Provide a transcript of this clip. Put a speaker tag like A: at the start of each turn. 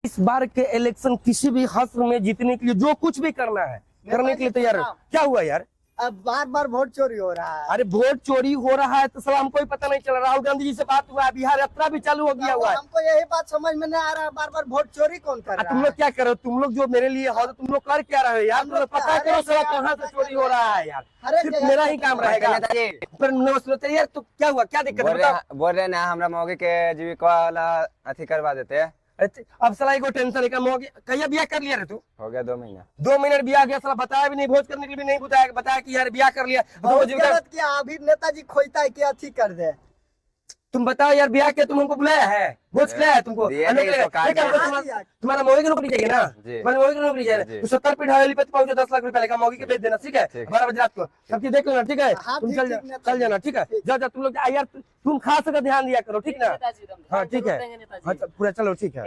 A: इस बार के इलेक्शन किसी भी हस्र में जीतने के लिए जो कुछ भी करना है करने के लिए तैयार है। क्या हुआ यार?
B: अब बार बार वोट चोरी हो रहा है।
A: अरे वोट चोरी हो रहा है तो सब हमको ही पता नहीं चल रहा। राहुल गांधी जी से बात हुआ है, बिहार यात्रा भी चालू हो गया हुआ है।
B: हमको यही बात समझ में नहीं आ रहा है, बार बार वोट चोरी कौन कर रहा है?
A: तुम लोग क्या करो? तुम लोग जो मेरे लिए हो तुम लोग कर क्या रहे हो यार? तुम लोग पता करो साला कहाँ से चोरी हो रहा है यार। सिर्फ मेरा ही काम रहेगा। पर नमस्ते यार, तो क्या हुआ? क्या दिक्कत है?
C: बोल रहे ना हमरा मौके के जीविका वाला अथी करवा देते हैं।
A: अब साला को टेंशन है। कहिया ब्याह कर लिया रे तू?
C: हो गया 2 महीना।
A: 2 महीने ब्याह गया साला, बताया भी नहीं, भोज करने के लिए भी नहीं बताया कि यार ब्याह कर लिया।
B: गलत किया। अभी नेताजी खोजता है कि अथी कर दे।
A: तुम बताओ यार, ब्याह के तुम हमको बुलाया है, भोज खिलाया है तुमको? तुम्हारा मौगी की नौकरी चाहिए ना? तुम्हारी मौगी की नौकरी चाहिए तो 70 फीट हवेली पे पहुंचे 10 लाख रुपए लेगा, मौगी के भेज देना, ठीक है? 12 बजे रात को सब चीज देख लेना, ठीक है? तुम चल जाना, ठीक है? जाओ तुम लोग यार, तुम खास का ध्यान दिया करो, ठीक ना? हाँ ठीक है, पूरा चलो ठीक है।